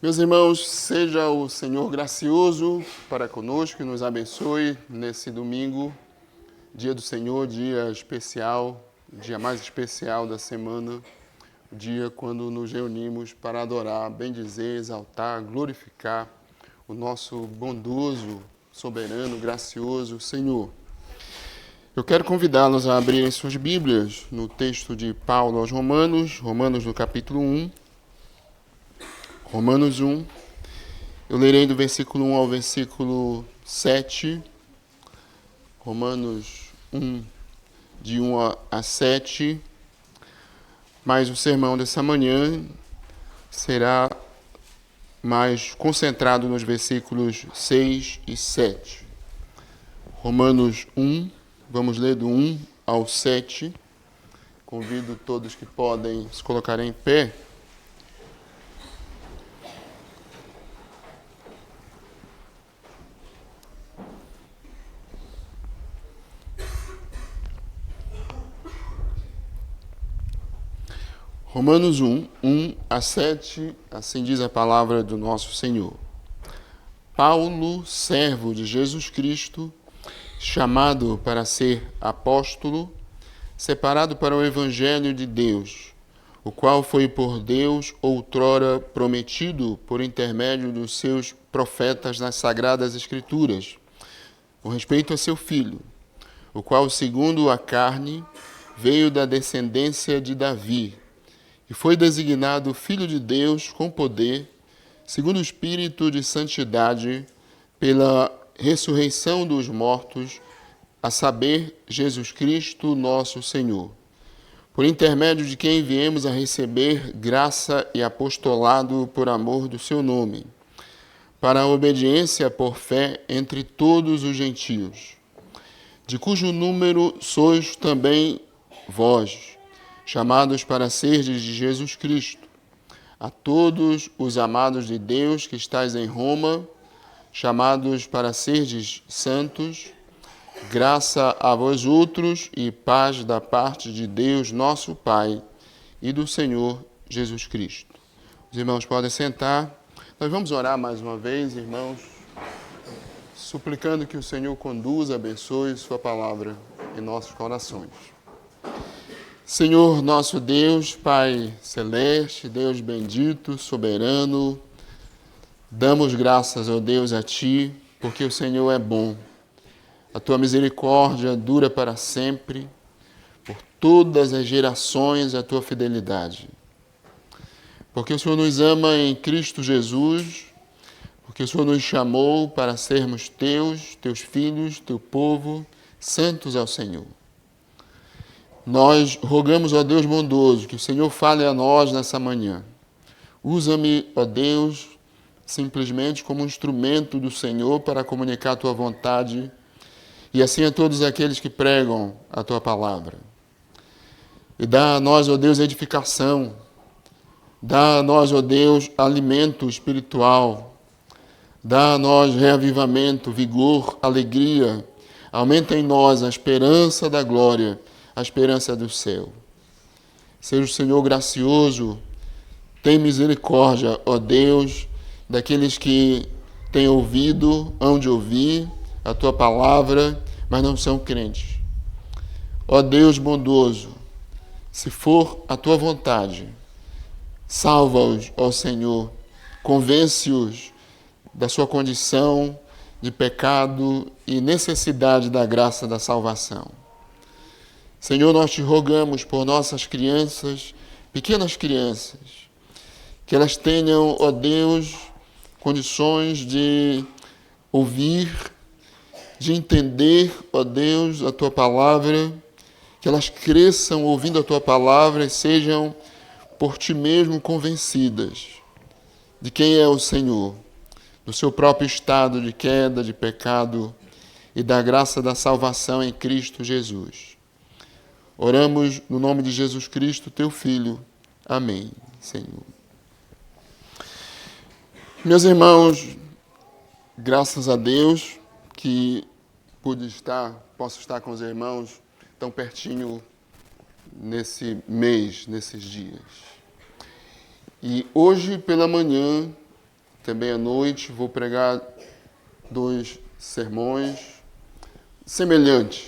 Meus irmãos, seja o Senhor gracioso para conosco e nos abençoe nesse domingo, dia do Senhor, dia especial, dia mais especial da semana, o dia quando nos reunimos para adorar, bendizer, exaltar, glorificar o nosso bondoso, soberano, gracioso Senhor. Eu quero convidá-los a abrirem suas Bíblias no texto de Paulo aos Romanos, Romanos no capítulo 1. Romanos 1, eu lerei do versículo 1 ao versículo 7. Romanos 1, de 1 a 7. Mas o sermão dessa manhã será mais concentrado nos versículos 6 e 7. Romanos 1, vamos ler do 1 ao 7. Convido todos que podem se colocarem em pé. Romanos 1, 1 a 7, assim diz a palavra do nosso Senhor. Paulo, servo de Jesus Cristo, chamado para ser apóstolo, separado para o Evangelho de Deus, o qual foi por Deus outrora prometido por intermédio dos seus profetas nas Sagradas Escrituras, com respeito a seu Filho, o qual, segundo a carne, veio da descendência de Davi, e foi designado Filho de Deus com poder, segundo o Espírito de Santidade, pela ressurreição dos mortos, a saber, Jesus Cristo, nosso Senhor, por intermédio de quem viemos a receber graça e apostolado por amor do seu nome, para a obediência por fé entre todos os gentios, de cujo número sois também vós, chamados para serdes de Jesus Cristo. A todos os amados de Deus que estáis em Roma, chamados para serdes santos, graça a vós outros e paz da parte de Deus, nosso Pai, e do Senhor Jesus Cristo. Os irmãos podem sentar. Nós vamos orar mais uma vez, irmãos, suplicando que o Senhor conduza, abençoe sua palavra em nossos corações. Senhor, nosso Deus, Pai celeste, Deus bendito, soberano, damos graças, ó Deus, a Ti, porque o Senhor é bom. A Tua misericórdia dura para sempre, por todas as gerações a Tua fidelidade. Porque o Senhor nos ama em Cristo Jesus, porque o Senhor nos chamou para sermos Teus filhos, Teu povo, santos ao Senhor. Nós rogamos, ó Deus bondoso, que o Senhor fale a nós nessa manhã. Usa-me, ó Deus, simplesmente como um instrumento do Senhor para comunicar a Tua vontade e assim a todos aqueles que pregam a Tua palavra. E dá a nós, ó Deus, edificação. Dá a nós, ó Deus, alimento espiritual. Dá a nós reavivamento, vigor, alegria. Aumenta em nós a esperança da glória, a esperança do céu. Seja o Senhor gracioso, tem misericórdia, ó Deus, daqueles que têm ouvido, hão de ouvir a Tua palavra, mas não são crentes. Ó Deus bondoso, se for a Tua vontade, salva-os, ó Senhor, convence-os da sua condição de pecado e necessidade da graça da salvação. Senhor, nós te rogamos por nossas crianças, pequenas crianças, que elas tenham, ó Deus, condições de ouvir, de entender, ó Deus, a Tua palavra, que elas cresçam ouvindo a Tua palavra e sejam por Ti mesmo convencidas de quem é o Senhor, do seu próprio estado de queda, de pecado e da graça da salvação em Cristo Jesus. Oramos no nome de Jesus Cristo, Teu Filho. Amém, Senhor. Meus irmãos, graças a Deus que posso estar com os irmãos tão pertinho nesse mês, nesses dias. E hoje pela manhã também à noite vou pregar 2 sermões semelhantes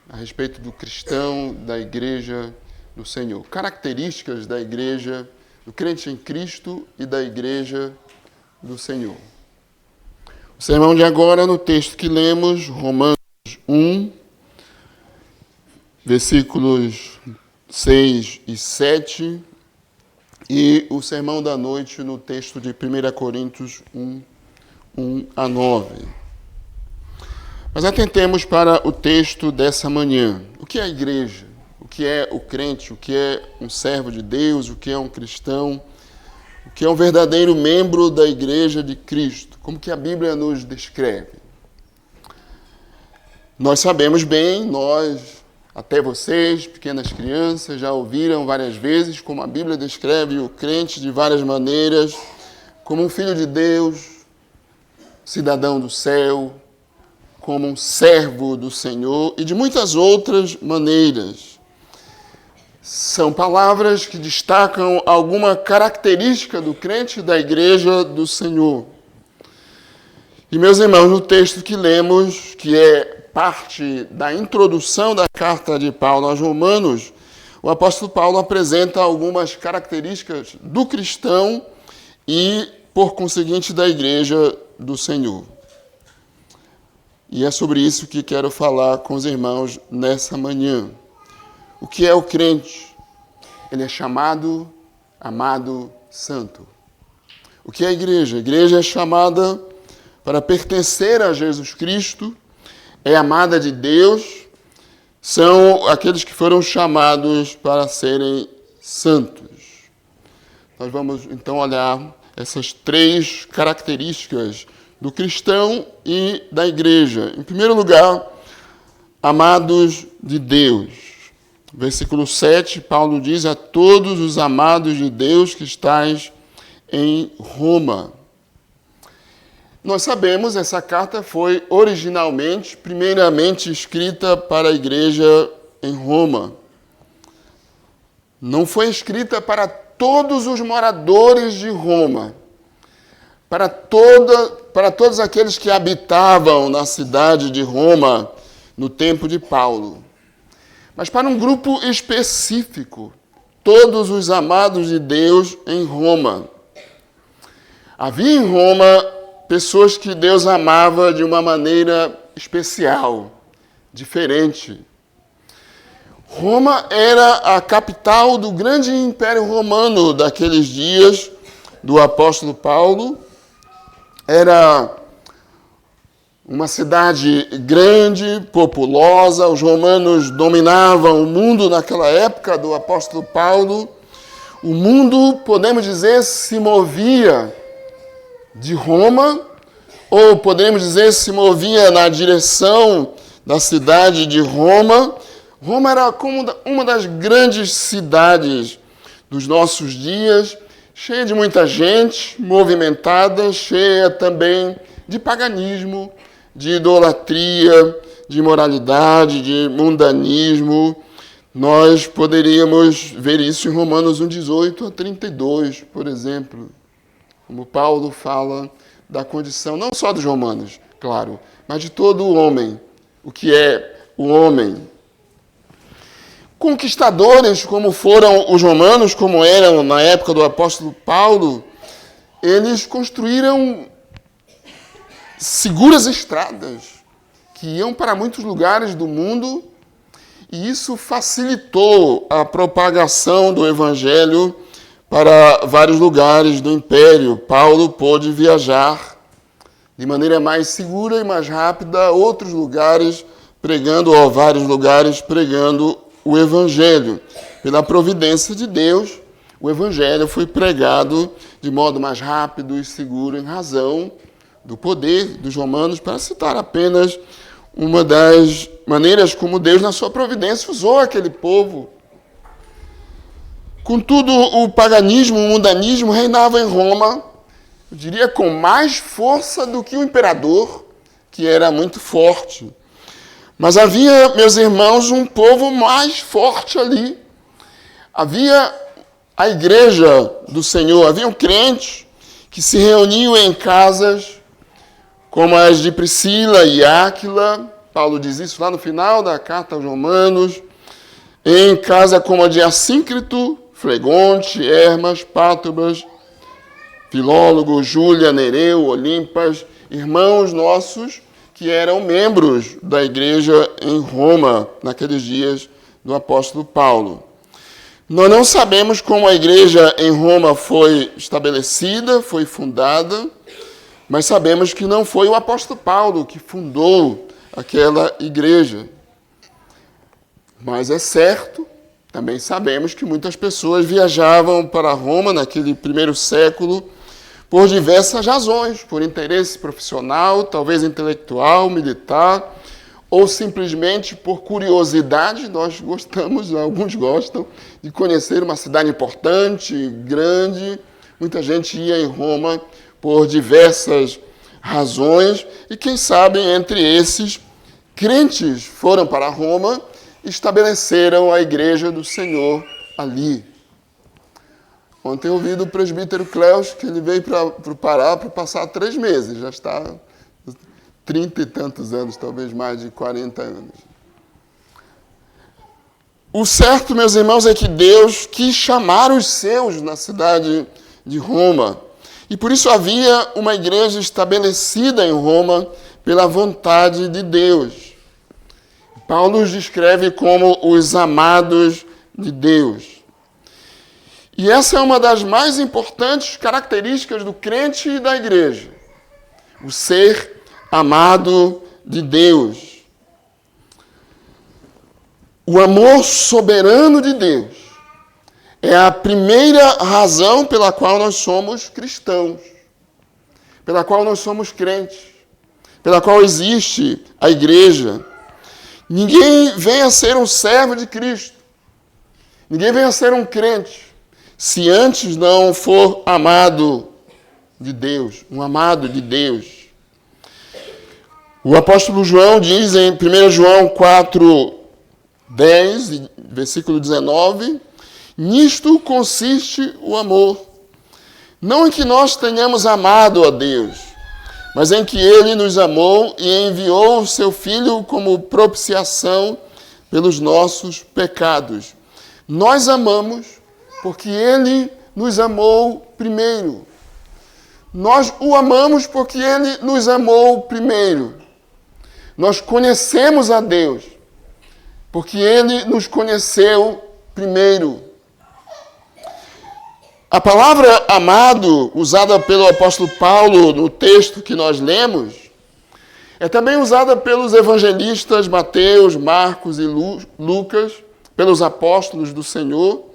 a respeito do cristão, da igreja do Senhor. Características da igreja, do crente em Cristo e da igreja do Senhor. O sermão de agora, no texto que lemos, Romanos 1, versículos 6 e 7, e o sermão da noite no texto de 1 Coríntios 1, 1 a 9. Mas atentemos para o texto dessa manhã. O que é a igreja? O que é o crente? O que é um servo de Deus? O que é um cristão? O que é um verdadeiro membro da igreja de Cristo? Como que a Bíblia nos descreve? Nós sabemos bem, até vocês, pequenas crianças, já ouviram várias vezes como a Bíblia descreve o crente de várias maneiras, como um filho de Deus, cidadão do céu, como um servo do Senhor e de muitas outras maneiras. São palavras que destacam alguma característica do crente da igreja do Senhor. E, meus irmãos, no texto que lemos, que é parte da introdução da carta de Paulo aos Romanos, o apóstolo Paulo apresenta algumas características do cristão e, por conseguinte, da igreja do Senhor. E é sobre isso que quero falar com os irmãos nessa manhã. O que é o crente? Ele é chamado, amado, santo. O que é a igreja? A igreja é chamada para pertencer a Jesus Cristo, é amada de Deus, são aqueles que foram chamados para serem santos. Nós vamos então olhar essas 3 características do cristão e da igreja. Em primeiro lugar, amados de Deus. Versículo 7, Paulo diz: a todos os amados de Deus que estáis em Roma. Nós sabemos, essa carta foi originalmente, primeiramente escrita para a igreja em Roma. Não foi escrita para todos os moradores de Roma, para todos aqueles que habitavam na cidade de Roma no tempo de Paulo, mas para um grupo específico, todos os amados de Deus em Roma. Havia em Roma pessoas que Deus amava de uma maneira especial, diferente. Roma era a capital do grande império romano daqueles dias do apóstolo Paulo. Era uma cidade grande, populosa. Os romanos dominavam o mundo naquela época do apóstolo Paulo. O mundo, podemos dizer, se movia de Roma, ou podemos dizer, se movia na direção da cidade de Roma. Roma era como uma das grandes cidades dos nossos dias, cheia de muita gente, movimentada, cheia também de paganismo, de idolatria, de imoralidade, de mundanismo. Nós poderíamos ver isso em Romanos 1, 18 a 32, por exemplo. Como Paulo fala da condição, não só dos romanos, claro, mas de todo o homem. O que é o homem? Conquistadores, como foram os romanos, como eram na época do apóstolo Paulo, eles construíram seguras estradas que iam para muitos lugares do mundo, e isso facilitou a propagação do evangelho para vários lugares do império. Paulo pôde viajar de maneira mais segura e mais rápida a outros lugares, vários lugares pregando o evangelho. Pela providência de Deus, o evangelho foi pregado de modo mais rápido e seguro em razão do poder dos romanos, para citar apenas uma das maneiras como Deus, na sua providência, usou aquele povo. Contudo, o paganismo, o mundanismo reinava em Roma, eu diria, com mais força do que o imperador, que era muito forte. Mas havia, meus irmãos, um povo mais forte ali. Havia a igreja do Senhor, haviam crentes que se reuniam em casas como as de Priscila e Áquila. Paulo diz isso lá no final da carta aos Romanos. Em casa como a de Assíncrito, Flegonte, Hermas, Pátrobas, Filólogo, Júlia, Nereu, Olimpas, irmãos nossos que eram membros da igreja em Roma, naqueles dias do apóstolo Paulo. Nós não sabemos como a igreja em Roma foi estabelecida, foi fundada, mas sabemos que não foi o apóstolo Paulo que fundou aquela igreja. Mas é certo, também sabemos que muitas pessoas viajavam para Roma naquele primeiro século por diversas razões, por interesse profissional, talvez intelectual, militar, ou simplesmente por curiosidade. Nós gostamos, alguns gostam, de conhecer uma cidade importante, grande. Muita gente ia em Roma por diversas razões, e quem sabe entre esses, crentes foram para Roma e estabeleceram a igreja do Senhor ali. Ontem eu ouvi do presbítero Cleus que ele veio para o Pará para passar 3 meses, já está 30 e tantos anos, talvez mais de 40 anos. O certo, meus irmãos, é que Deus quis chamar os seus na cidade de Roma. E por isso havia uma igreja estabelecida em Roma pela vontade de Deus. Paulo os descreve como os amados de Deus. E essa é uma das mais importantes características do crente e da igreja. O ser amado de Deus. O amor soberano de Deus é a primeira razão pela qual nós somos cristãos, pela qual nós somos crentes, pela qual existe a igreja. Ninguém vem a ser um servo de Cristo, ninguém vem a ser um crente, se antes não for amado de Deus, um amado de Deus. O apóstolo João diz em 1 João 4:10, versículo 19, nisto consiste o amor, não em que nós tenhamos amado a Deus, mas em que Ele nos amou e enviou o seu Filho como propiciação pelos nossos pecados. Nós amamos porque Ele nos amou primeiro. Nós o amamos porque Ele nos amou primeiro. Nós conhecemos a Deus porque Ele nos conheceu primeiro. A palavra amado, usada pelo apóstolo Paulo no texto que nós lemos, é também usada pelos evangelistas Mateus, Marcos e Lucas, pelos apóstolos do Senhor,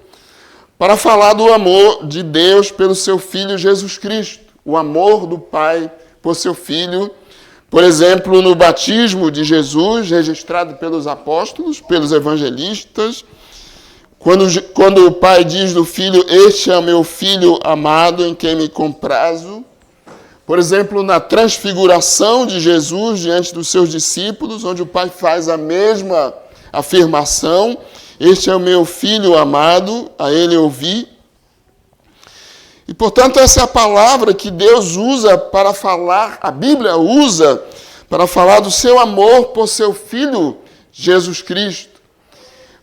para falar do amor de Deus pelo seu Filho Jesus Cristo, o amor do Pai por seu Filho. Por exemplo, no batismo de Jesus, registrado pelos apóstolos, pelos evangelistas, quando o Pai diz do Filho, este é o meu Filho amado em quem me comprazo. Por exemplo, na transfiguração de Jesus diante dos seus discípulos, onde o Pai faz a mesma afirmação, este é o meu Filho amado, a ele ouvi. E, portanto, essa é a palavra que Deus usa para falar, a Bíblia usa para falar do seu amor por seu Filho, Jesus Cristo.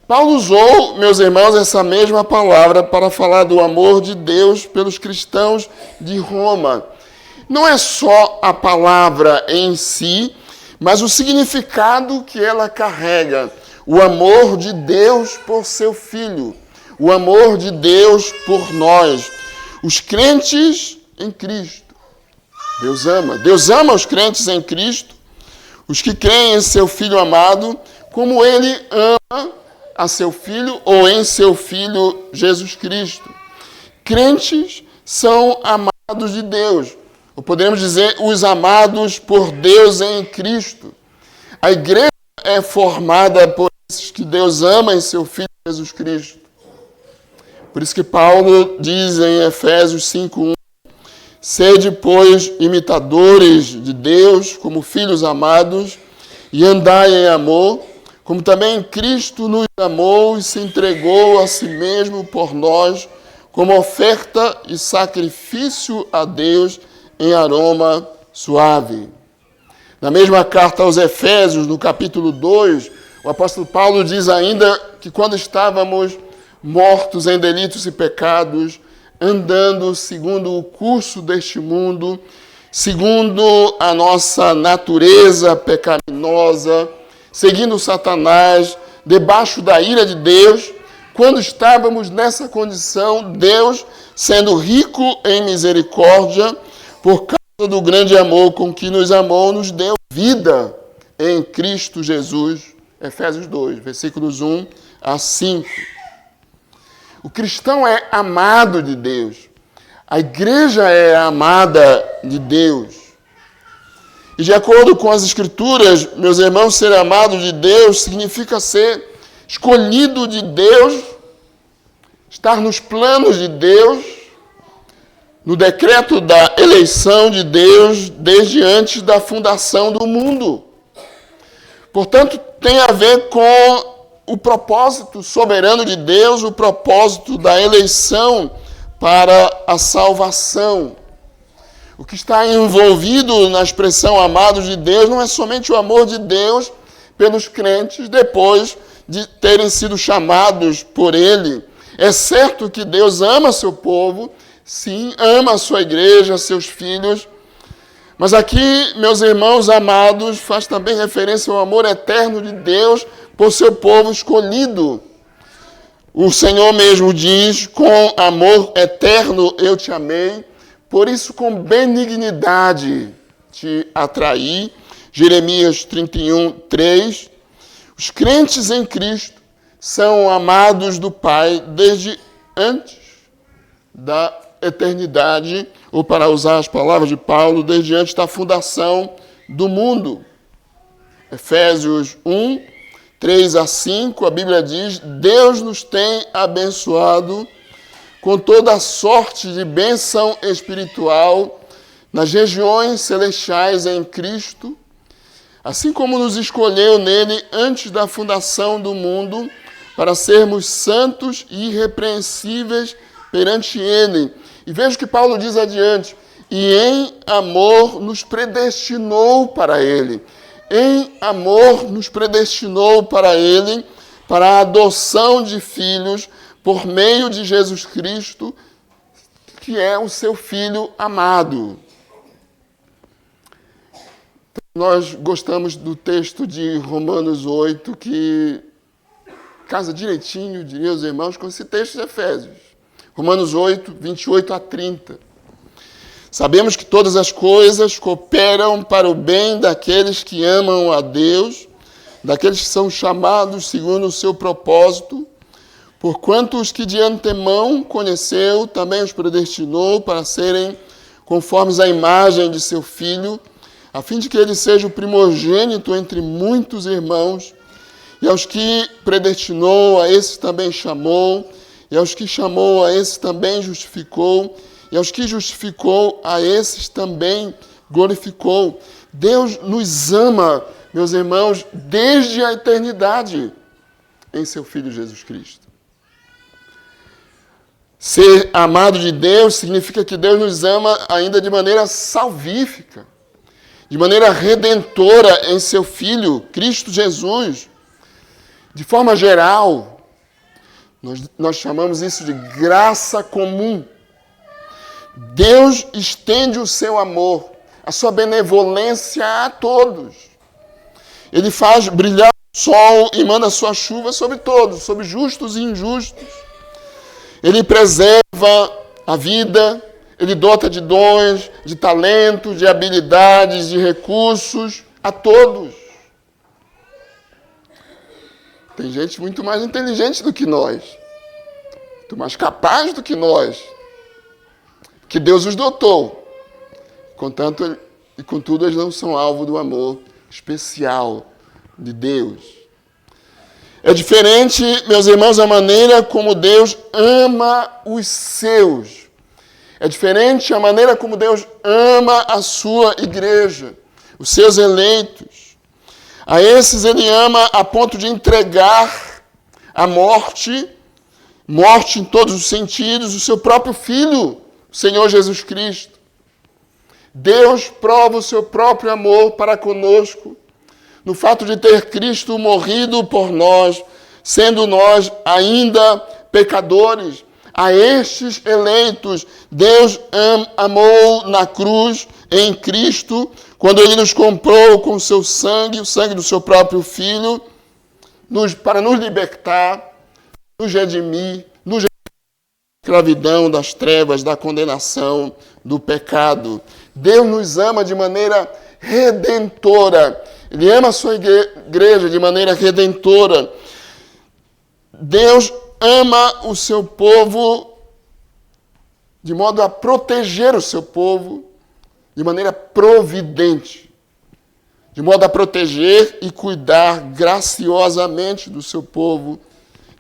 Paulo usou, meus irmãos, essa mesma palavra para falar do amor de Deus pelos cristãos de Roma. Não é só a palavra em si, mas o significado que ela carrega. O amor de Deus por seu Filho. O amor de Deus por nós. Os crentes em Cristo. Deus ama. Deus ama os crentes em Cristo, os que creem em seu Filho amado, como Ele ama a seu Filho ou em seu Filho Jesus Cristo. Crentes são amados de Deus. Ou podemos dizer, os amados por Deus em Cristo. A igreja é formada por esses que Deus ama em seu Filho Jesus Cristo. Por isso que Paulo diz em Efésios 5:1, sede, pois, imitadores de Deus, como filhos amados, e andai em amor, como também Cristo nos amou e se entregou a si mesmo por nós, como oferta e sacrifício a Deus em aroma suave. Na mesma carta aos Efésios, no capítulo 2, o apóstolo Paulo diz ainda que quando estávamos mortos em delitos e pecados, andando segundo o curso deste mundo, segundo a nossa natureza pecaminosa, seguindo Satanás, debaixo da ira de Deus, quando estávamos nessa condição, Deus, sendo rico em misericórdia, por causa do grande amor com que nos amou, nos deu vida em Cristo Jesus. Efésios 2, versículos 1 a 5. O cristão é amado de Deus. A igreja é amada de Deus. E de acordo com as Escrituras, meus irmãos, ser amado de Deus significa ser escolhido de Deus, estar nos planos de Deus, no decreto da eleição de Deus desde antes da fundação do mundo. Portanto, tem a ver com o propósito soberano de Deus, o propósito da eleição para a salvação. O que está envolvido na expressão amados de Deus não é somente o amor de Deus pelos crentes depois de terem sido chamados por Ele. É certo que Deus ama seu povo, sim, ama a sua igreja, seus filhos, mas aqui, meus irmãos amados, faz também referência ao amor eterno de Deus por seu povo escolhido. O Senhor mesmo diz, com amor eterno eu te amei, por isso com benignidade te atraí. Jeremias 31, 3. Os crentes em Cristo são amados do Pai desde antes da eternidade, ou para usar as palavras de Paulo, desde antes da fundação do mundo. Efésios 1, 3 a 5, a Bíblia diz, Deus nos tem abençoado com toda a sorte de bênção espiritual nas regiões celestiais em Cristo, assim como nos escolheu nele antes da fundação do mundo, para sermos santos e irrepreensíveis perante ele. E veja o que Paulo diz adiante, e em amor nos predestinou para ele. Em amor nos predestinou para ele, para a adoção de filhos, por meio de Jesus Cristo, que é o seu Filho amado. Nós gostamos do texto de Romanos 8, que casa direitinho, diria os irmãos, com esse texto de Efésios. Romanos 8, 28 a 30. Sabemos que todas as coisas cooperam para o bem daqueles que amam a Deus, daqueles que são chamados segundo o seu propósito, porquanto os que de antemão conheceu, também os predestinou para serem conformes à imagem de seu Filho, a fim de que ele seja o primogênito entre muitos irmãos, e aos que predestinou, a esses também chamou, e aos que chamou, a esses também justificou, e aos que justificou, a esses também glorificou. Deus nos ama, meus irmãos, desde a eternidade, em seu Filho Jesus Cristo. Ser amado de Deus significa que Deus nos ama ainda de maneira salvífica, de maneira redentora em seu Filho, Cristo Jesus. De forma geral, nós chamamos isso de graça comum. Deus estende o seu amor, a sua benevolência a todos. Ele faz brilhar o sol e manda a sua chuva sobre todos, sobre justos e injustos. Ele preserva a vida, ele dota de dons, de talentos, de habilidades, de recursos a todos. Tem gente muito mais inteligente do que nós, muito mais capaz do que nós, que Deus os dotou. Contanto, e contudo, eles não são alvo do amor especial de Deus. É diferente, meus irmãos, a maneira como Deus ama os seus. É diferente a maneira como Deus ama a sua igreja, os seus eleitos. A esses ele ama a ponto de entregar à morte morte em todos os sentidos, o seu próprio Filho, o Senhor Jesus Cristo. Deus prova o seu próprio amor para conosco, no fato de ter Cristo morrido por nós, sendo nós ainda pecadores. A estes eleitos, Deus amou na cruz, em Cristo, quando Ele nos comprou com o seu sangue, o sangue do seu próprio Filho, para nos libertar, nos redimir, nos redimir da escravidão, das trevas, da condenação, do pecado. Deus nos ama de maneira redentora. Ele ama a sua igreja de maneira redentora. Deus ama o seu povo de modo a proteger o seu povo de maneira providente, de modo a proteger e cuidar graciosamente do seu povo,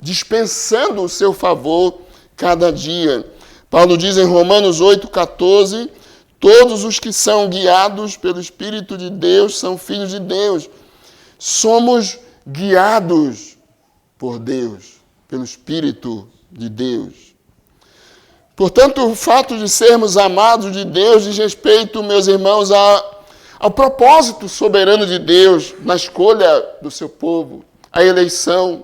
dispensando o seu favor cada dia. Paulo diz em Romanos 8,14, todos os que são guiados pelo Espírito de Deus são filhos de Deus. Somos guiados por Deus, pelo Espírito de Deus. Portanto, o fato de sermos amados de Deus diz respeito, meus irmãos, ao propósito soberano de Deus na escolha do seu povo, a eleição.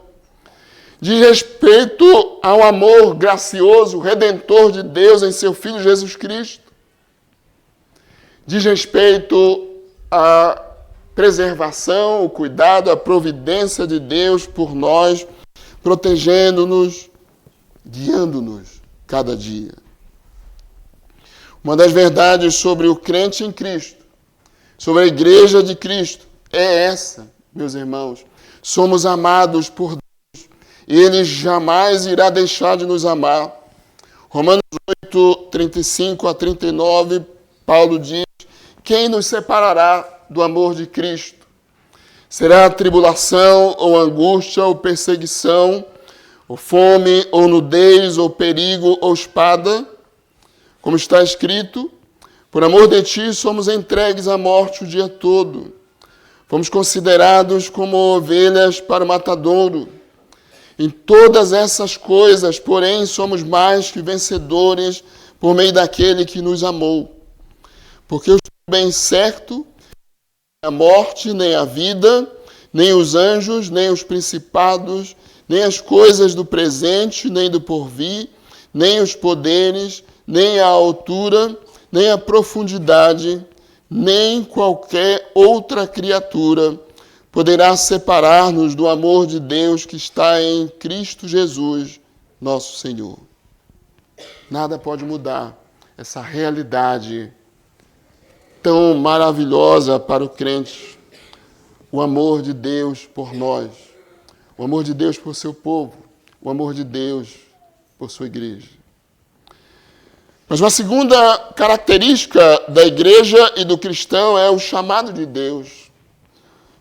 Diz respeito ao amor gracioso, redentor de Deus em seu Filho Jesus Cristo. Diz respeito à preservação, o cuidado, a providência de Deus por nós, protegendo-nos, guiando-nos cada dia. Uma das verdades sobre o crente em Cristo, sobre a igreja de Cristo, é essa, meus irmãos. Somos amados por Deus. Ele jamais irá deixar de nos amar. Romanos 8, 35 a 39, Paulo diz, quem nos separará do amor de Cristo? Será tribulação, ou angústia, ou perseguição, ou fome, ou nudez, ou perigo, ou espada? Como está escrito, por amor de ti somos entregues à morte o dia todo. Fomos considerados como ovelhas para o matadouro. Em todas essas coisas, porém, somos mais que vencedores por meio daquele que nos amou. Porque eu estou bem certo, nem a morte, nem a vida, nem os anjos, nem os principados, nem as coisas do presente, nem do porvir, nem os poderes, nem a altura, nem a profundidade, nem qualquer outra criatura poderá separar-nos do amor de Deus que está em Cristo Jesus, nosso Senhor. Nada pode mudar essa realidade tão maravilhosa para o crente. O amor de Deus por nós, o amor de Deus por seu povo, o amor de Deus por sua igreja. Mas uma segunda característica da igreja e do cristão é o chamado de Deus.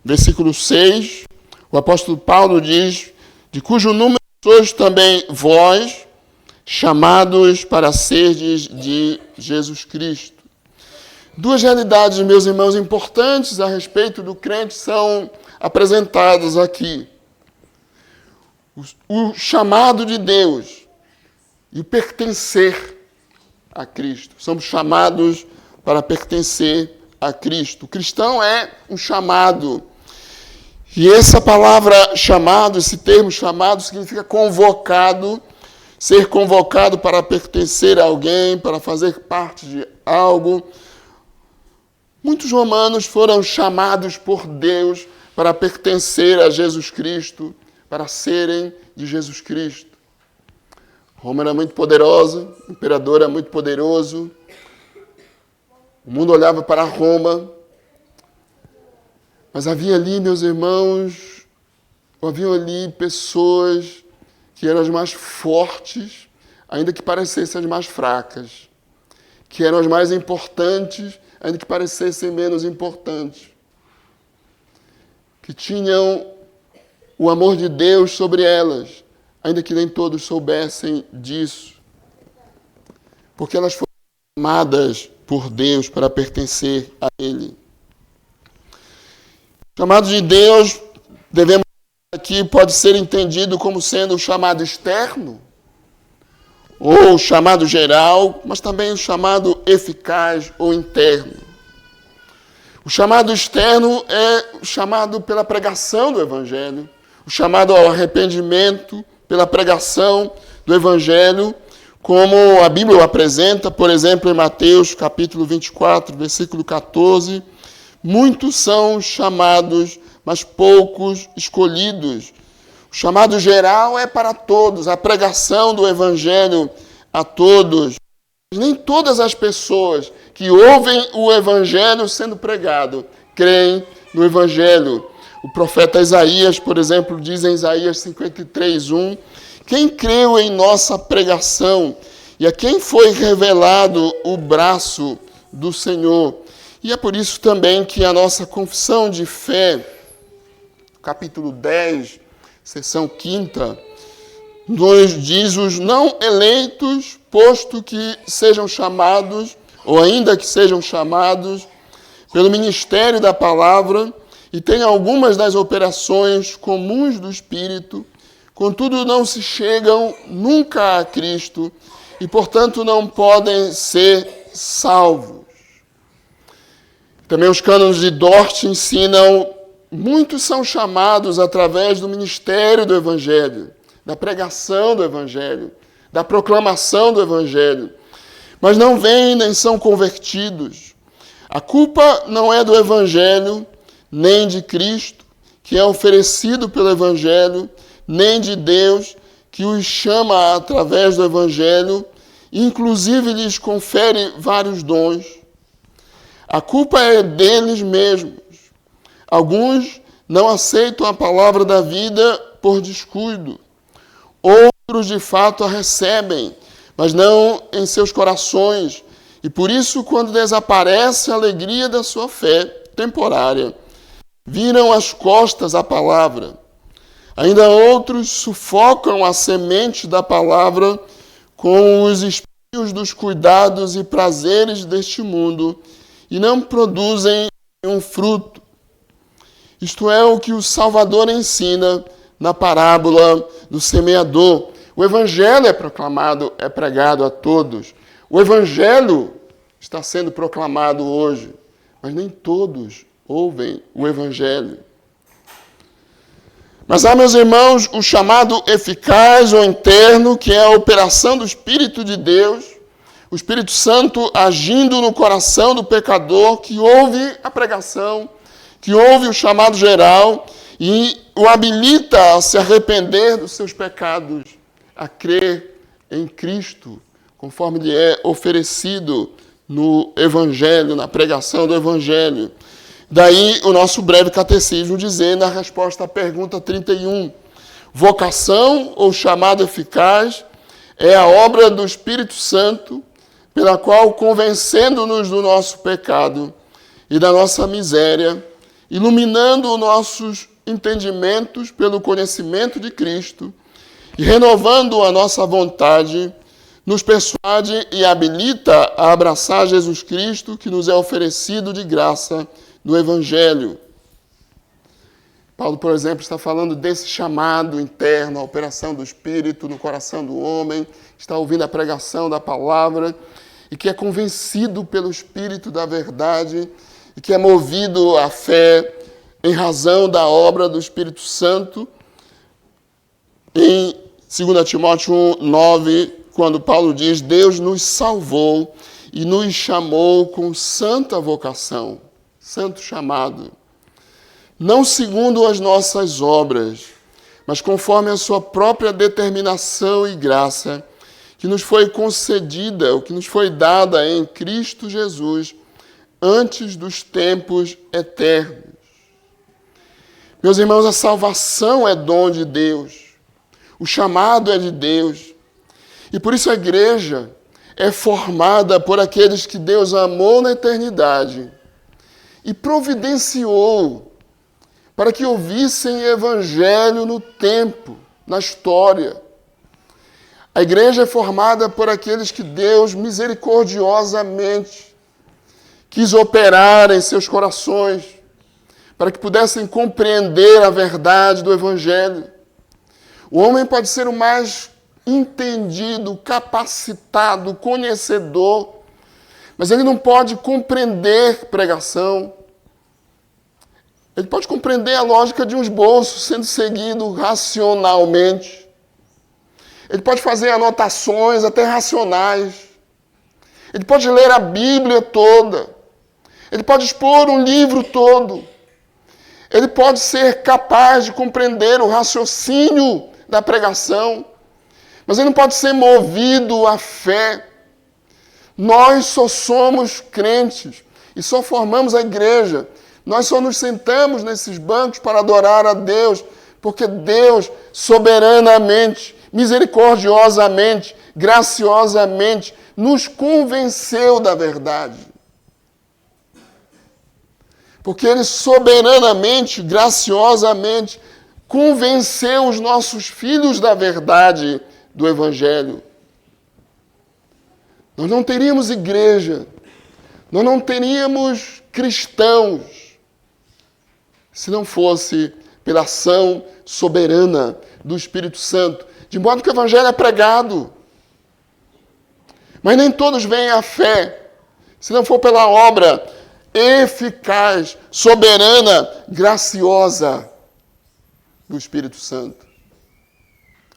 Versículo 6, o apóstolo Paulo diz, de cujo número sois também vós, chamados para serdes de Jesus Cristo. Duas realidades, meus irmãos, importantes a respeito do crente são apresentadas aqui. O chamado de Deus e o pertencer a Cristo. Somos chamados para pertencer a Cristo. O cristão é um chamado. E essa palavra chamado, esse termo chamado, significa convocado, ser convocado para pertencer a alguém, para fazer parte de algo. Muitos romanos foram chamados por Deus para pertencer a Jesus Cristo, para serem de Jesus Cristo. Roma era muito poderosa, o imperador era muito poderoso. O mundo olhava para Roma. Mas havia ali, meus irmãos, haviam ali pessoas que eram as mais fortes, ainda que parecessem as mais fracas. Que eram as mais importantes, ainda que parecessem menos importantes. Que tinham o amor de Deus sobre elas, ainda que nem todos soubessem disso. Porque elas foram chamadas por Deus para pertencer a Ele. O chamado de Deus, devemos aqui, pode ser entendido como sendo um chamado externo, ou chamado geral, mas também o chamado eficaz ou interno. O chamado externo é o chamado pela pregação do Evangelho, o chamado ao arrependimento pela pregação do Evangelho, como a Bíblia o apresenta, por exemplo, em Mateus capítulo 24, versículo 14, muitos são chamados, mas poucos escolhidos. O chamado geral é para todos, a pregação do Evangelho a todos. Nem todas as pessoas que ouvem o Evangelho sendo pregado creem no Evangelho. O profeta Isaías, por exemplo, diz em Isaías 53:1, quem creu em nossa pregação e a quem foi revelado o braço do Senhor. E é por isso também que a nossa confissão de fé, capítulo 10, seção 5ª, nos diz os não eleitos, posto que sejam chamados, ou ainda que sejam chamados, pelo ministério da palavra, e tenham algumas das operações comuns do Espírito, contudo não se chegam nunca a Cristo, e portanto não podem ser salvos. Também os cânones de Dort ensinam, muitos são chamados através do ministério do Evangelho, da pregação do Evangelho, da proclamação do Evangelho, mas não vêm nem são convertidos. A culpa não é do Evangelho, nem de Cristo, que é oferecido pelo Evangelho, nem de Deus, que os chama através do Evangelho, e inclusive lhes confere vários dons. A culpa é deles mesmos. Alguns não aceitam a palavra da vida por descuido. Outros, de fato, a recebem, mas não em seus corações. E por isso, quando desaparece a alegria da sua fé temporária, viram as costas à palavra. Ainda outros sufocam a semente da palavra com os espinhos dos cuidados e prazeres deste mundo e não produzem um fruto. Isto é o que o Salvador ensina na parábola do semeador. O Evangelho é proclamado, é pregado a todos. O Evangelho está sendo proclamado hoje, mas nem todos ouvem o Evangelho. Mas há, meus irmãos, o chamado eficaz ou interno, que é a operação do Espírito de Deus, o Espírito Santo agindo no coração do pecador que ouve a pregação, que ouve o chamado geral e o habilita a se arrepender dos seus pecados, a crer em Cristo, conforme lhe é oferecido no Evangelho, na pregação do Evangelho. Daí o nosso breve catecismo dizer na resposta à pergunta 31, vocação ou chamado eficaz é a obra do Espírito Santo, pela qual, convencendo-nos do nosso pecado e da nossa miséria, iluminando os nossos entendimentos pelo conhecimento de Cristo e renovando a nossa vontade, nos persuade e habilita a abraçar Jesus Cristo, que nos é oferecido de graça no Evangelho. Paulo, por exemplo, está falando desse chamado interno, a operação do Espírito no coração do homem, está ouvindo a pregação da palavra e que é convencido pelo Espírito da verdade e que é movido à fé em razão da obra do Espírito Santo. Em 2 Timóteo 1:9, quando Paulo diz, Deus nos salvou e nos chamou com santa vocação, santo chamado, não segundo as nossas obras, mas conforme a sua própria determinação e graça, que nos foi concedida, o que nos foi dada em Cristo Jesus, antes dos tempos eternos. Meus irmãos, a salvação é dom de Deus, o chamado é de Deus, e por isso a igreja é formada por aqueles que Deus amou na eternidade e providenciou para que ouvissem evangelho no tempo, na história. A igreja é formada por aqueles que Deus misericordiosamente quis operar em seus corações para que pudessem compreender a verdade do evangelho. O homem pode ser o mais entendido, capacitado, conhecedor, mas ele não pode compreender pregação. Ele pode compreender a lógica de um esboço sendo seguido racionalmente. Ele pode fazer anotações até racionais. Ele pode ler a Bíblia toda. Ele pode expor um livro todo. Ele pode ser capaz de compreender o raciocínio da pregação. Mas ele não pode ser movido à fé. Nós só somos crentes e só formamos a igreja. Nós só nos sentamos nesses bancos para adorar a Deus, porque Deus, soberanamente, misericordiosamente, graciosamente, nos convenceu da verdade. Porque Ele soberanamente, graciosamente, convenceu os nossos filhos da verdade do Evangelho. Nós não teríamos igreja, nós não teríamos cristãos, se não fosse pela ação soberana do Espírito Santo. De modo que o Evangelho é pregado. Mas nem todos vêm à fé, se não for pela obra eficaz, soberana, graciosa do Espírito Santo.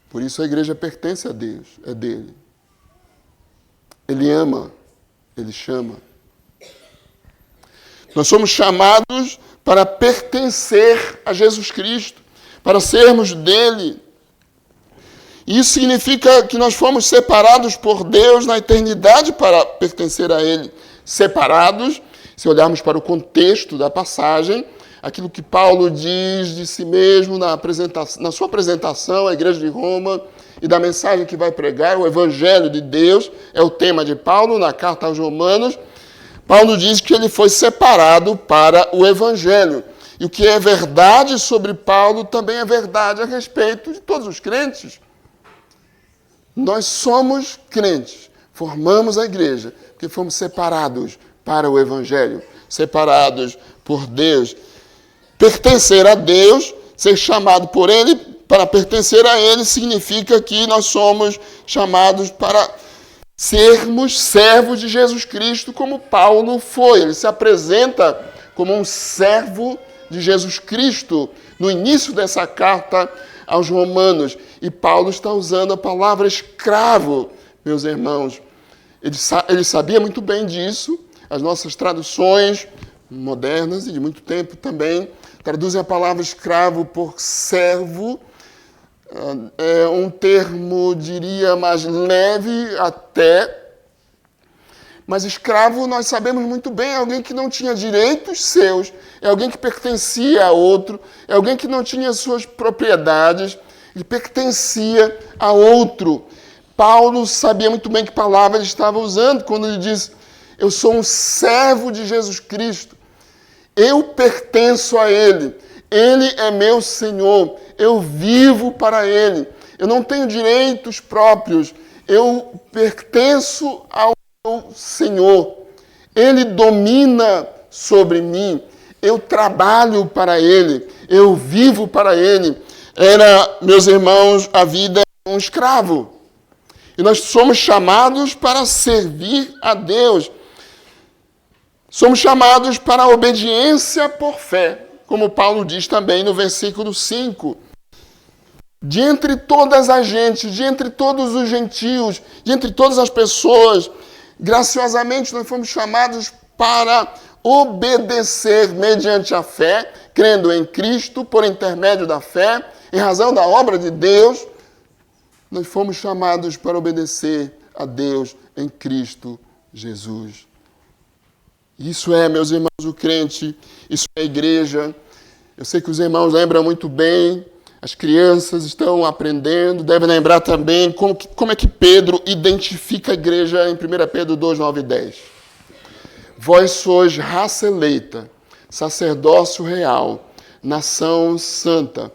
Por isso a igreja pertence a Deus, é dele. Ele ama, ele chama. Nós somos chamados para pertencer a Jesus Cristo, para sermos dele. Isso significa que nós fomos separados por Deus na eternidade para pertencer a ele. Separados, se olharmos para o contexto da passagem, aquilo que Paulo diz de si mesmo na sua apresentação à igreja de Roma e da mensagem que vai pregar, o Evangelho de Deus, é o tema de Paulo na carta aos Romanos. Paulo diz que ele foi separado para o Evangelho. E o que é verdade sobre Paulo também é verdade a respeito de todos os crentes. Nós somos crentes, formamos a igreja, porque fomos separados para o Evangelho, separados por Deus. Pertencer a Deus, ser chamado por Ele, para pertencer a Ele, significa que nós somos chamados para sermos servos de Jesus Cristo, como Paulo foi. Ele se apresenta como um servo de Jesus Cristo no início dessa carta aos Romanos. E Paulo está usando a palavra escravo, meus irmãos. Ele sabia muito bem disso. As nossas traduções modernas e de muito tempo também traduzem a palavra escravo por servo. É um termo, diria, mais leve até. Mas escravo, nós sabemos muito bem, é alguém que não tinha direitos seus, é alguém que pertencia a outro, é alguém que não tinha suas propriedades e pertencia a outro. Paulo sabia muito bem que palavra ele estava usando quando ele diz: eu sou um servo de Jesus Cristo, eu pertenço a Ele, Ele é meu Senhor, eu vivo para Ele, eu não tenho direitos próprios, eu pertenço ao meu Senhor, Ele domina sobre mim, eu trabalho para Ele, eu vivo para Ele. Era, meus irmãos, a vida de um escravo. E nós somos chamados para servir a Deus. Somos chamados para a obediência por fé, como Paulo diz também no versículo 5. De entre todas as gentes, de entre todos os gentios, de entre todas as pessoas, graciosamente nós fomos chamados para obedecer mediante a fé, crendo em Cristo, por intermédio da fé, em razão da obra de Deus. Nós fomos chamados para obedecer a Deus em Cristo Jesus. Isso é, meus irmãos, o crente, isso é a igreja. Eu sei que os irmãos lembram muito bem, as crianças estão aprendendo, devem lembrar também como é que Pedro identifica a igreja em 1 Pedro 2, 9 e 10. Vós sois raça eleita, sacerdócio real, nação santa,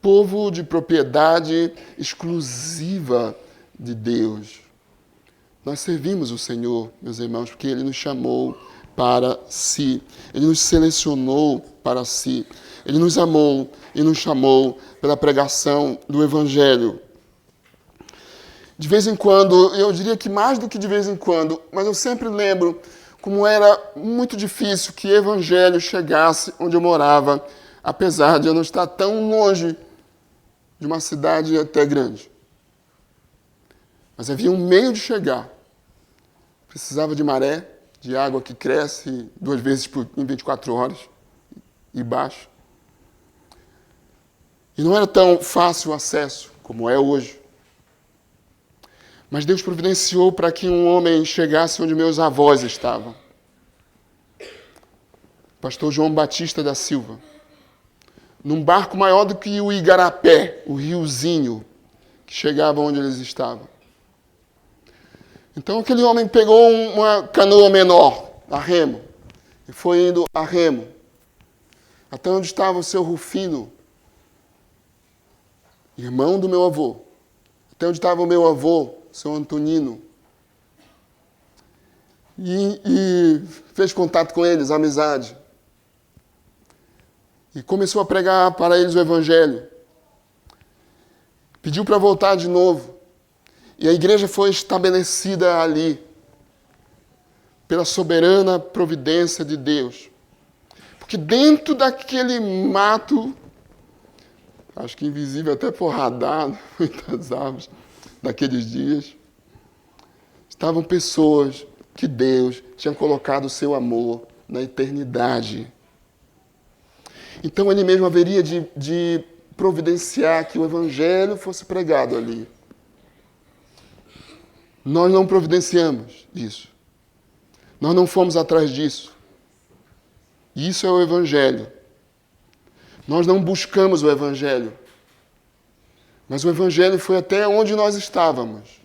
povo de propriedade exclusiva de Deus. Nós servimos o Senhor, meus irmãos, porque Ele nos chamou para si. Ele nos selecionou para si. Ele nos amou e nos chamou pela pregação do Evangelho. de vez em quando, eu diria que mais do que de vez em quando, mas eu sempre lembro como era muito difícil que o evangelho chegasse onde eu morava, apesar de eu não estar tão longe de uma cidade até grande. Mas havia um meio de chegar. Precisava de maré, de água que cresce 2 vezes em 24 horas e baixa. E não era tão fácil o acesso como é hoje. Mas Deus providenciou para que um homem chegasse onde meus avós estavam. Pastor João Batista da Silva. Num barco maior do que o Igarapé, o riozinho, que chegava onde eles estavam. Então aquele homem pegou uma canoa menor, a remo, e foi indo a remo, até onde estava o seu Rufino, irmão do meu avô, até onde estava o meu avô, seu Antonino, e fez contato com eles, amizade. E começou a pregar para eles o Evangelho. Pediu para voltar de novo. E a igreja foi estabelecida ali, pela soberana providência de Deus. Porque dentro daquele mato, acho que invisível até por radar, muitas árvores daqueles dias, estavam pessoas que Deus tinha colocado o seu amor na eternidade. Então ele mesmo haveria de providenciar que o Evangelho fosse pregado ali. Nós não providenciamos isso. Nós não fomos atrás disso. Isso é o Evangelho. Nós não buscamos o Evangelho. Mas o Evangelho foi até onde nós estávamos.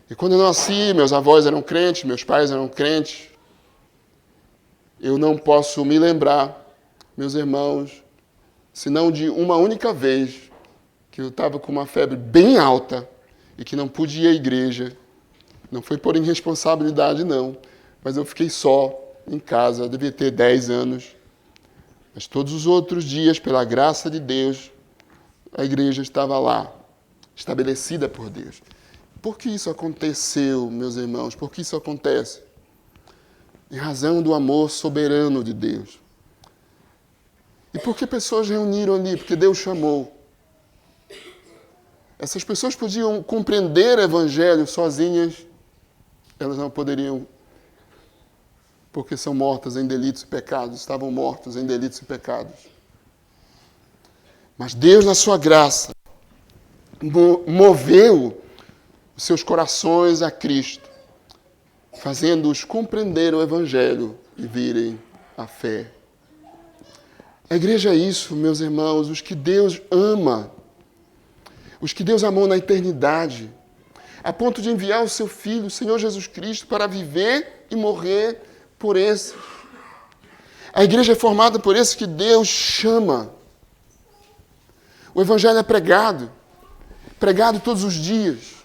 E quando eu nasci, meus avós eram crentes, meus pais eram crentes. Eu não posso me lembrar, meus irmãos, senão de uma única vez que eu estava com uma febre bem alta e que não pude ir à igreja. Não foi por irresponsabilidade, não. Mas eu fiquei só em casa, eu devia ter 10 anos. Mas todos os outros dias, pela graça de Deus, a igreja estava lá, estabelecida por Deus. Por que isso aconteceu, meus irmãos? Por que isso acontece? Em razão do amor soberano de Deus. E por que pessoas reuniram ali? Porque Deus chamou. Essas pessoas podiam compreender o Evangelho sozinhas, elas não poderiam, porque são mortas em delitos e pecados, estavam mortas em delitos e pecados. Mas Deus, na sua graça, moveu os seus corações a Cristo, fazendo-os compreender o Evangelho e virem a fé. A igreja é isso, meus irmãos, os que Deus ama, os que Deus amou na eternidade, a ponto de enviar o seu Filho, o Senhor Jesus Cristo, para viver e morrer por esses. A igreja é formada por esses que Deus chama. O Evangelho é pregado todos os dias.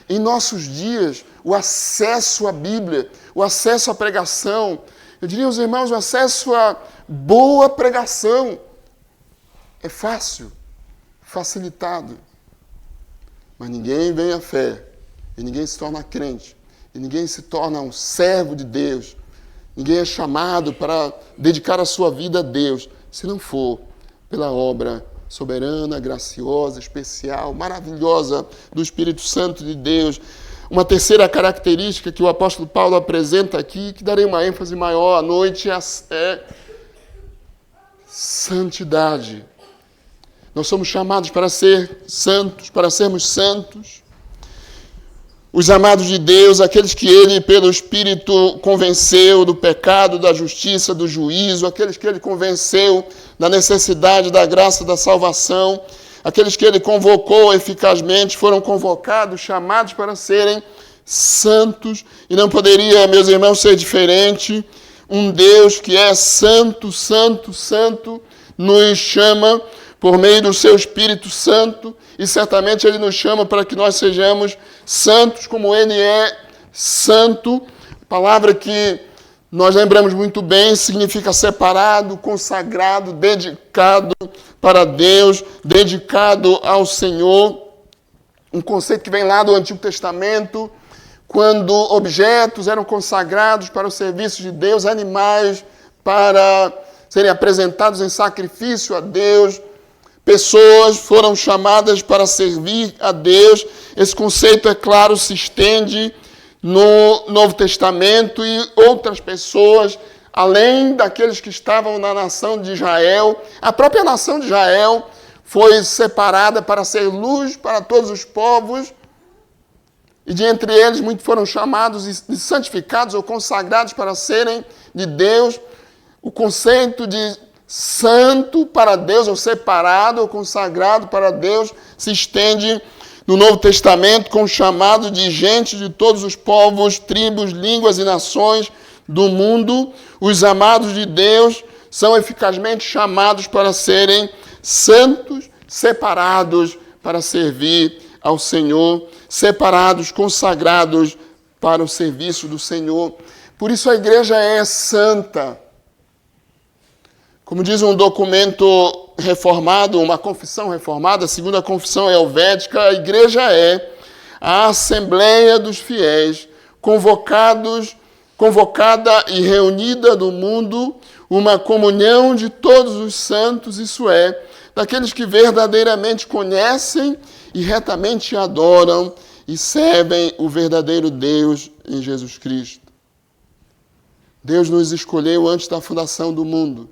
Em nossos dias, o acesso à Bíblia, o acesso à pregação, eu diria aos irmãos, o acesso à boa pregação é fácil, facilitado. Mas ninguém vem à fé, e ninguém se torna crente, e ninguém se torna um servo de Deus, ninguém é chamado para dedicar a sua vida a Deus, se não for pela obra soberana, graciosa, especial, maravilhosa do Espírito Santo de Deus. Uma terceira característica que o apóstolo Paulo apresenta aqui, que darei uma ênfase maior à noite, é santidade. Nós somos chamados para ser santos, para sermos santos. Os amados de Deus, aqueles que Ele, pelo Espírito, convenceu do pecado, da justiça, do juízo, aqueles que Ele convenceu da necessidade da graça da salvação, aqueles que Ele convocou eficazmente, foram convocados, chamados para serem santos. E não poderia, meus irmãos, ser diferente. Um Deus que é santo, santo, santo, nos chama por meio do seu Espírito Santo, e certamente Ele nos chama para que nós sejamos santos como Ele é santo. Palavra que nós lembramos muito bem, significa separado, consagrado, dedicado para Deus, dedicado ao Senhor. um conceito que vem lá do Antigo Testamento, quando objetos eram consagrados para o serviço de Deus, animais para serem apresentados em sacrifício a Deus, pessoas foram chamadas para servir a Deus. Esse conceito, é claro, se estende no Novo Testamento e outras pessoas, além daqueles que estavam na nação de Israel. A própria nação de Israel foi separada para ser luz para todos os povos, e de entre eles muitos foram chamados e santificados ou consagrados para serem de Deus. O conceito de santo para Deus, ou separado, ou consagrado para Deus, se estende no Novo Testamento com o chamado de gente de todos os povos, tribos, línguas e nações do mundo. Os amados de Deus são eficazmente chamados para serem santos, separados para servir ao Senhor, separados, consagrados para o serviço do Senhor. Por isso a igreja é santa. Como diz um documento reformado, uma confissão reformada, segundo a confissão helvética, a igreja é a assembleia dos fiéis, convocada e reunida do mundo, uma comunhão de todos os santos, isso é, daqueles que verdadeiramente conhecem e retamente adoram e servem o verdadeiro Deus em Jesus Cristo. Deus nos escolheu antes da fundação do mundo.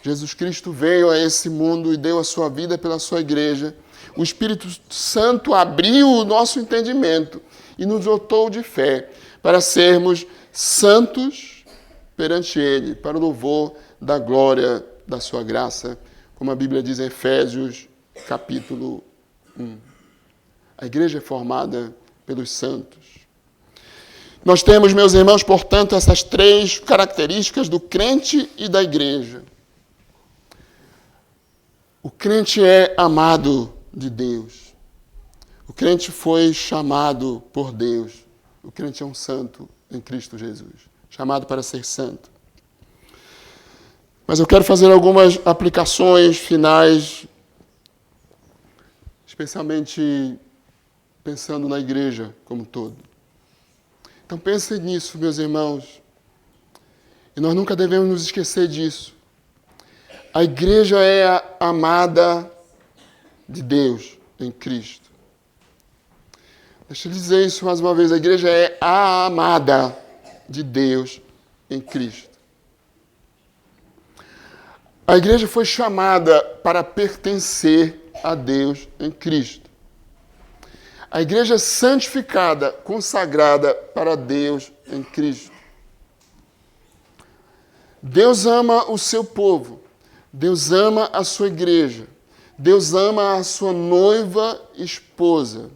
Jesus Cristo veio a esse mundo e deu a sua vida pela sua igreja. O Espírito Santo abriu o nosso entendimento e nos dotou de fé para sermos santos perante Ele, para o louvor da glória da sua graça, como a Bíblia diz em Efésios, capítulo 1. A igreja é formada pelos santos. Nós temos, meus irmãos, portanto, essas três características do crente e da igreja. O crente é amado de Deus. O crente foi chamado por Deus. O crente é um santo em Cristo Jesus, chamado para ser santo. Mas eu quero fazer algumas aplicações finais, especialmente pensando na igreja como um todo. Então pensem nisso, meus irmãos. E nós nunca devemos nos esquecer disso. A igreja é a amada de Deus em Cristo. Deixa eu dizer isso mais uma vez. A igreja é a amada de Deus em Cristo. A igreja foi chamada para pertencer a Deus em Cristo. A igreja é santificada, consagrada para Deus em Cristo. Deus ama o seu povo. Deus ama a sua igreja. Deus ama a sua noiva esposa.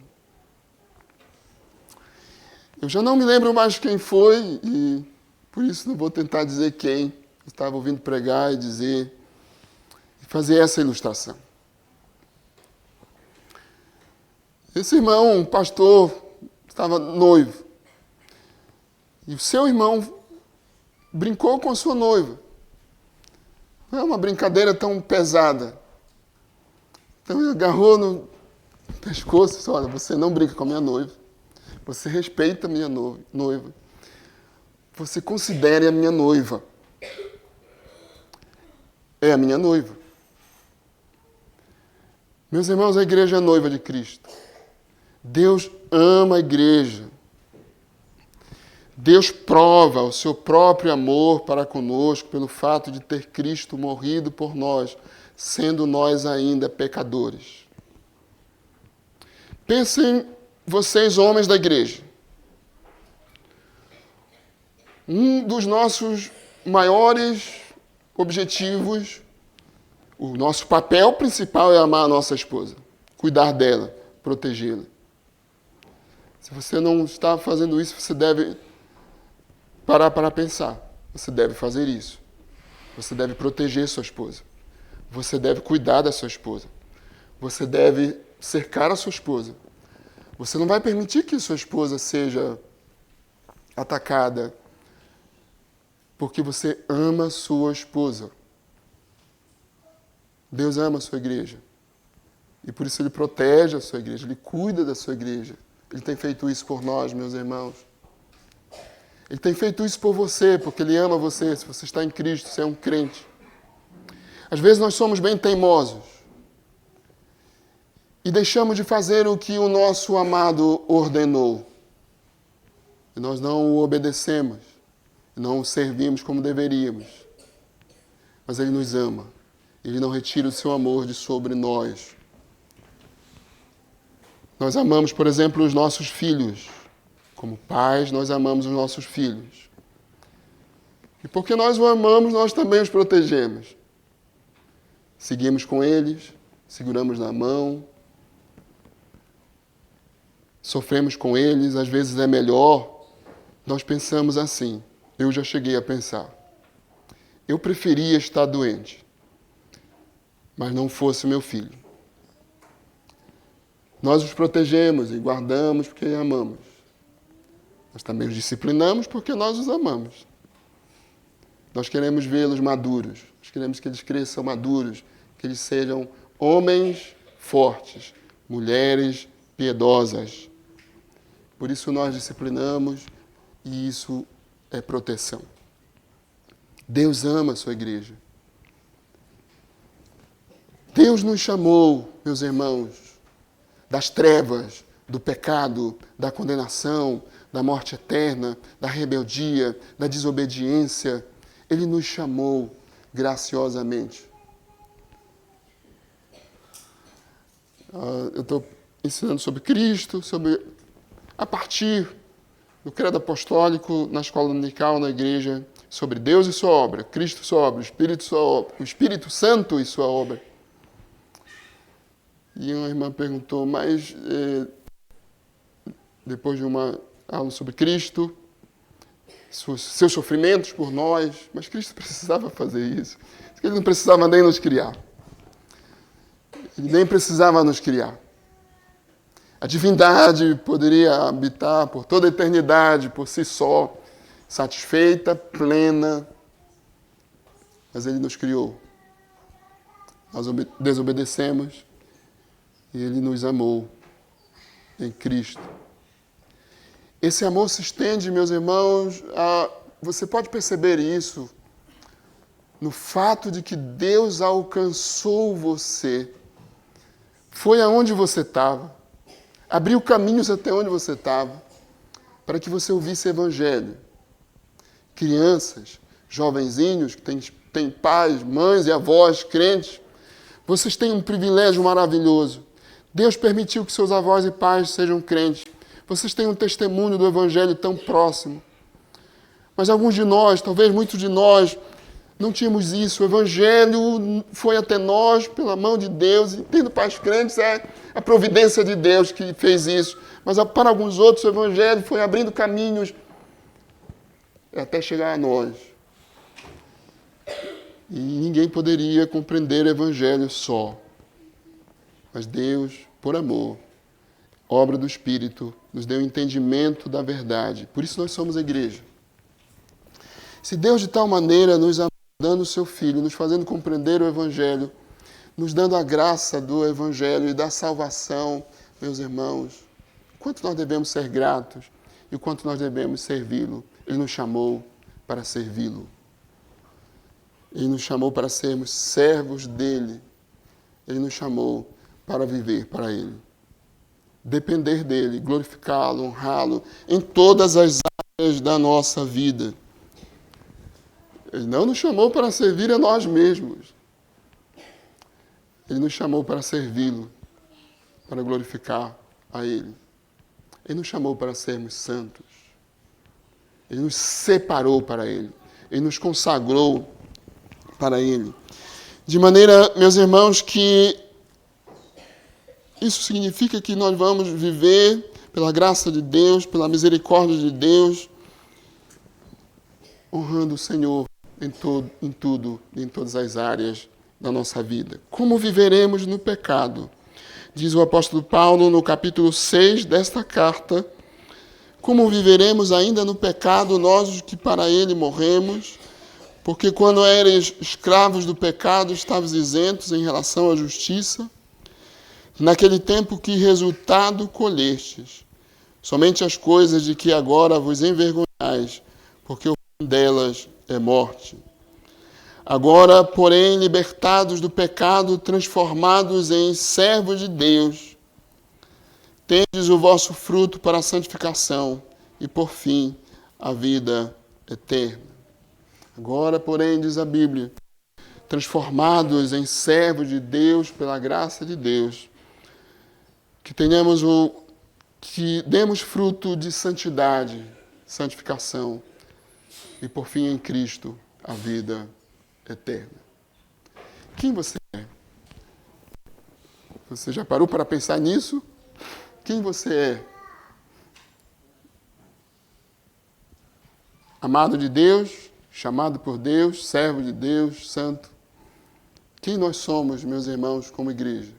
Eu já não me lembro mais quem foi, e por isso não vou tentar dizer quem. Eu estava ouvindo pregar e fazer essa ilustração. Esse irmão, um pastor, estava noivo. E o seu irmão brincou com a sua noiva. Não é uma brincadeira tão pesada. Então ele agarrou no pescoço e disse, olha, você não brinca com a minha noiva. Você respeita a minha noiva. Você considere a minha noiva. É a minha noiva. Meus irmãos, a igreja é a noiva de Cristo. Deus ama a igreja. Deus prova o seu próprio amor para conosco pelo fato de ter Cristo morrido por nós, sendo nós ainda pecadores. Pensem vocês, homens da igreja. Um dos nossos maiores objetivos, o nosso papel principal é amar a nossa esposa, cuidar dela, protegê-la. Se você não está fazendo isso, você deve parar para pensar. Você deve fazer isso. Você deve proteger sua esposa. Você deve cuidar da sua esposa. Você deve cercar a sua esposa. Você não vai permitir que sua esposa seja atacada porque você ama sua esposa. Deus ama a sua igreja. E por isso Ele protege a sua igreja, Ele cuida da sua igreja. Ele tem feito isso por nós, meus irmãos. Ele tem feito isso por você, porque Ele ama você. Se você está em Cristo, você é um crente. Às vezes nós somos bem teimosos e deixamos de fazer o que o nosso amado ordenou. E nós não o obedecemos, não o servimos como deveríamos. Mas Ele nos ama. Ele não retira o seu amor de sobre nós. Nós amamos, por exemplo, os nossos filhos. Como pais, nós amamos os nossos filhos. E porque nós o amamos, nós também os protegemos. Seguimos com eles, seguramos na mão, sofremos com eles, às vezes é melhor. Nós pensamos assim, eu já cheguei a pensar. Eu preferia estar doente, mas não fosse meu filho. Nós os protegemos e guardamos porque amamos. Nós também os disciplinamos porque nós os amamos. Nós queremos vê-los maduros. Nós queremos que eles cresçam maduros, que eles sejam homens fortes, mulheres piedosas. Por isso nós disciplinamos e isso é proteção. Deus ama a sua igreja. Deus nos chamou, meus irmãos, das trevas, do pecado, da condenação, da morte eterna, da rebeldia, da desobediência. Ele nos chamou graciosamente. Eu estou ensinando sobre Cristo, a partir do credo apostólico, na escola dominical, na igreja, sobre Deus e sua obra, Cristo e sua obra, o Espírito Santo e sua obra. E uma irmã perguntou, mas depois de uma aula sobre Cristo, seus sofrimentos por nós, mas Cristo precisava fazer isso. Ele não precisava nem nos criar. Ele nem precisava nos criar. A divindade poderia habitar por toda a eternidade, por si só, satisfeita, plena, mas Ele nos criou. Nós desobedecemos e Ele nos amou em Cristo. Esse amor se estende, meus irmãos, você pode perceber isso no fato de que Deus alcançou você. Foi aonde você estava. Abriu caminhos até onde você estava, para que você ouvisse o Evangelho. Crianças, jovenzinhos, que têm pais, mães e avós crentes, vocês têm um privilégio maravilhoso. Deus permitiu que seus avós e pais sejam crentes. Vocês têm um testemunho do Evangelho tão próximo. Mas alguns de nós, talvez muitos de nós, não tínhamos isso. O Evangelho foi até nós pela mão de Deus. E tendo pais crentes, é a providência de Deus que fez isso. Mas para alguns outros, o Evangelho foi abrindo caminhos até chegar a nós. E ninguém poderia compreender o Evangelho só. Mas Deus, por amor, obra do Espírito, nos deu entendimento da verdade. Por isso nós somos a igreja. Se Deus de tal maneira nos amou, dando o seu Filho, nos fazendo compreender o Evangelho, nos dando a graça do Evangelho e da salvação, meus irmãos, quanto nós devemos ser gratos e o quanto nós devemos servi-lo. Ele nos chamou para servi-lo. Ele nos chamou para sermos servos dele. Ele nos chamou para viver para ele. Depender dele, glorificá-lo, honrá-lo em todas as áreas da nossa vida. Ele não nos chamou para servir a nós mesmos. Ele nos chamou para servi-lo, para glorificar a ele. Ele nos chamou para sermos santos. Ele nos separou para ele. Ele nos consagrou para ele. De maneira, meus irmãos, que isso significa que nós vamos viver pela graça de Deus, pela misericórdia de Deus, honrando o Senhor em tudo, em todas as áreas da nossa vida. Como viveremos no pecado? Diz o apóstolo Paulo no capítulo 6 desta carta, como viveremos ainda no pecado, nós os que para ele morremos, porque quando eres escravos do pecado, estavas isentos em relação à justiça. naquele tempo que resultado colhestes, somente as coisas de que agora vos envergonhais, porque o fim delas é morte. Agora, porém, libertados do pecado, transformados em servos de Deus, tendes o vosso fruto para a santificação e, por fim, a vida eterna. Agora, porém, diz a Bíblia, transformados em servos de Deus pela graça de Deus, que demos fruto de santidade, santificação e, por fim, em Cristo, a vida eterna. Quem você é? Você já parou para pensar nisso? Quem você é? Amado de Deus, chamado por Deus, servo de Deus, santo. Quem nós somos, meus irmãos, como igreja?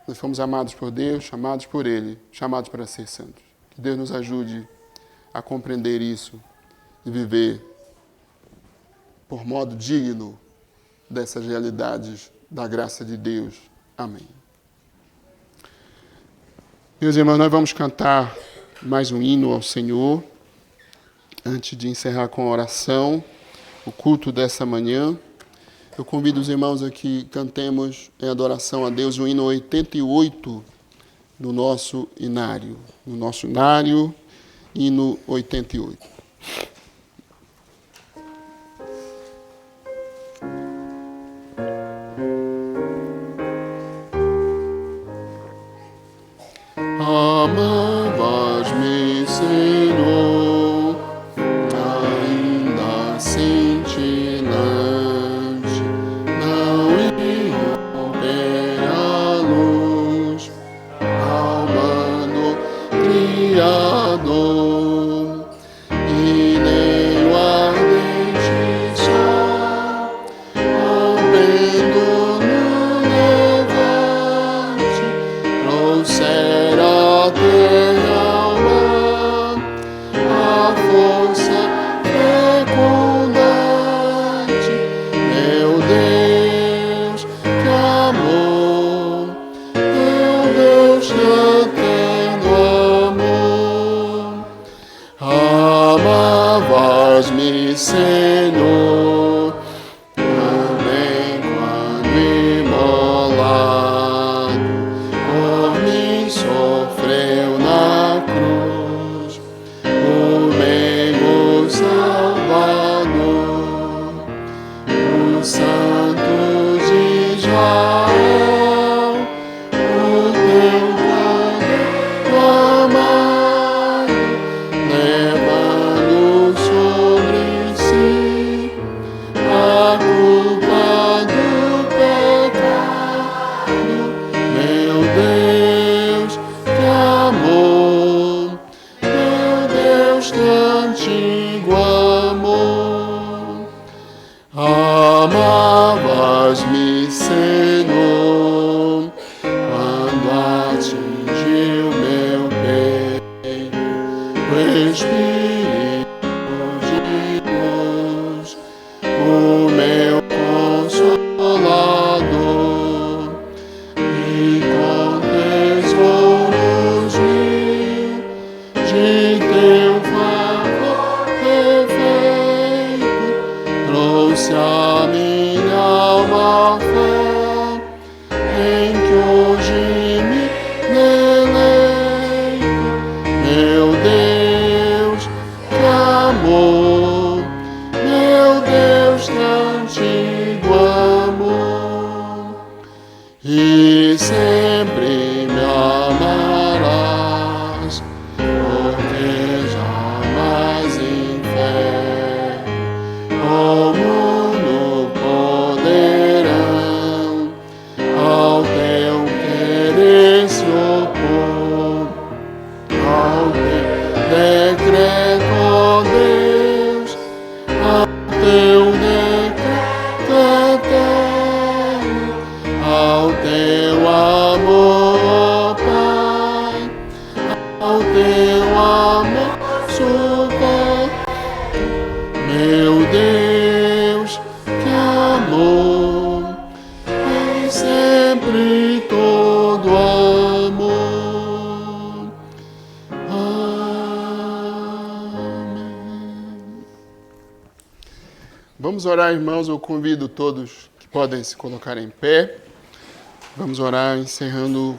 Nós fomos amados por Deus, chamados por Ele, chamados para ser santos. Que Deus nos ajude a compreender isso e viver por modo digno dessas realidades da graça de Deus. Amém. Meus irmãos, nós vamos cantar mais um hino ao Senhor, antes de encerrar com a oração, o culto dessa manhã. Eu convido os irmãos a que cantemos em adoração a Deus o hino 88 do nosso inário. No nosso inário, hino 88. Amavas-me, Senhor, ainda cintilante, não irromper a luz, alma do Criador, e nem o ardente sol, rompendo no levante, trouxera terra ao mar, a força fecundante. Meu Deus, que amor, meu Deus, que eterno amor. Amavas-me, Senhor, também quando imolado por mim sofreu na cruz, o meio Salvador, os santos de Israel, o teu poder amado, levando sobre si a culpa do pecado. Meu Deus, que amor, meu Deus, que antigo amor. Amavas-me, Senhor, quando atingiu meu peito o Espírito de Deus, o meu consolador, e com tesouros mil de teu favor perfeito, trouxe a minha alma fé, em que hoje me deleito. Meu Deus, que amor, meu Deus, que antigo amor. E sempre me amarás, porque jamais em fé o mundo poderão ao teu querer se opor, ao teu decreto, ó Deus, ao teu decreto eterno, ao teu amor Vamos orar, irmãos. Eu convido todos que podem se colocar em pé. Vamos orar encerrando